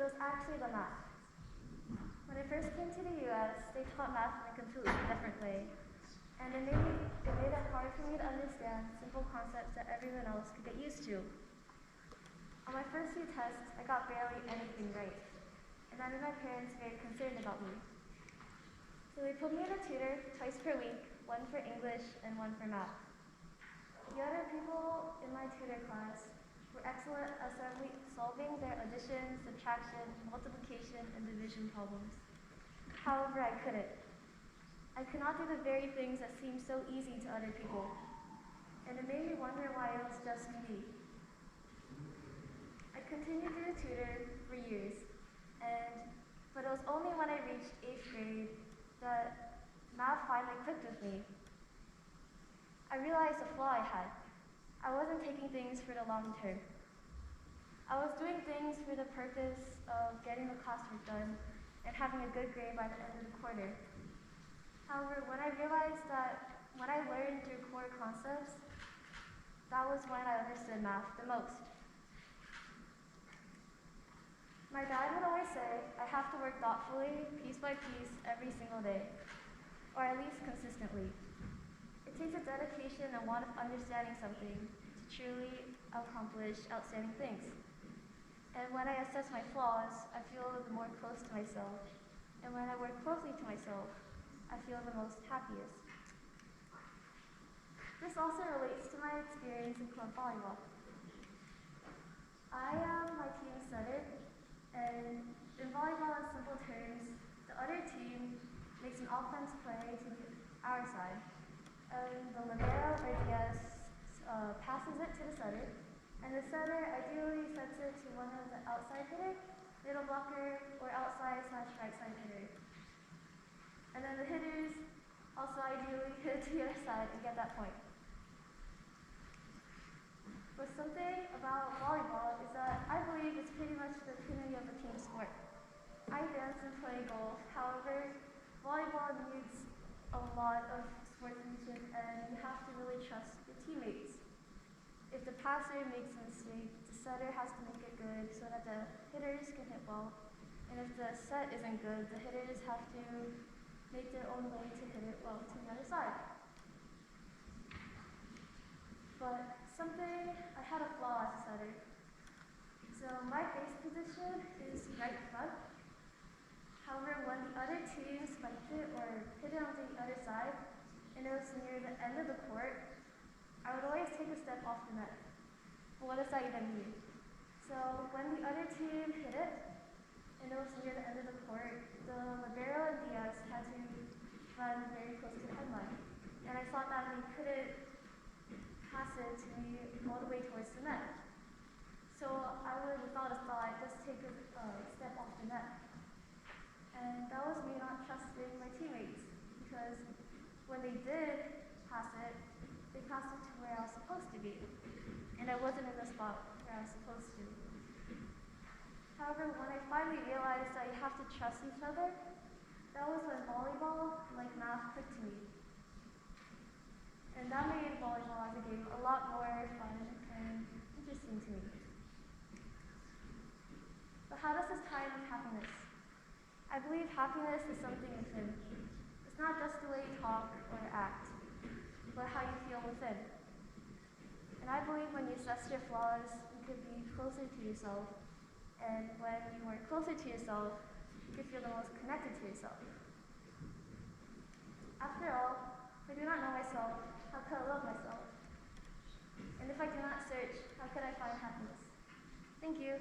but it was actually the math. When I first came to the US, they taught math in a completely different way. And it made it hard for me to understand simple concepts that everyone else could get used to. On my first few tests, I got barely anything right. And that made my parents very concerned about me. So they put me in a tutor twice per week, one for English and one for math. The other people in my tutor class were excellent at solving their addition, subtraction, multiplication, and division problems. However, I couldn't. I could not do the very things that seemed so easy to other people. And it made me wonder why it was just me. I continued to tutor for years, but it was only when I reached 8th grade that math finally clicked with me. I realized the flaw I had. I wasn't taking things for the long term. I was doing things for the purpose of getting the classwork done and having a good grade by the end of the quarter. However, when I realized that when I learned through core concepts, that was when I understood math the most. My dad would always say, I have to work thoughtfully, piece by piece, every single day, or at least consistently. It takes a dedication and want of understanding something to truly accomplish outstanding things. And when I assess my flaws, I feel the more close to myself. And when I work closely to myself, I feel the most happiest. This also relates to my experience in club volleyball. I am my team's setter, and in volleyball in simple terms, the other team makes an offense play to our side. The libero or DS passes it to the setter, and the setter ideally sets it to one of the outside hitter, middle blocker, or outside/right side hitter. And then the hitters also ideally hit to the other side and get that point. But something about volleyball is that I believe it's pretty much the epitome of a team sport. I dance and play golf, however, volleyball needs a lot of sportsmanship and you have to really trust your teammates. If the passer makes a mistake, the setter has to make it good so that the hitters can hit well. And if the set isn't good, the hitters have to make their own way to hit it well to the other side. But I had a flaw as a setter. So my base position is right front. However, when the other team spiked it or hit it onto the other side, and it was near the end of the court, I would always take a step off the net. But what does that even mean? So when the other team hit it, and it was near the end of the court, the libero and DS had to run very close to the headline. And I thought that they couldn't pass it to me all the way towards the net. So I would, without a thought, just take a step off the net. And that was me not trusting my teammates, because when they did pass it, they passed it to where I was supposed to be. And I wasn't in the spot where I was supposed to. However, when I finally realized that you have to trust each other, that was when volleyball, like math, clicked to me. And that made volleyball as a game a lot more fun and interesting to me. But how does this tie in with happiness? I believe happiness is something within. It's not just the way you talk or act, but how you feel within. And I believe when you assess your flaws, you could be closer to yourself. And when you are closer to yourself, you could feel the most connected to yourself. After all, if I do not know myself, how could I love myself? And if I do not search, how could I find happiness? Thank you.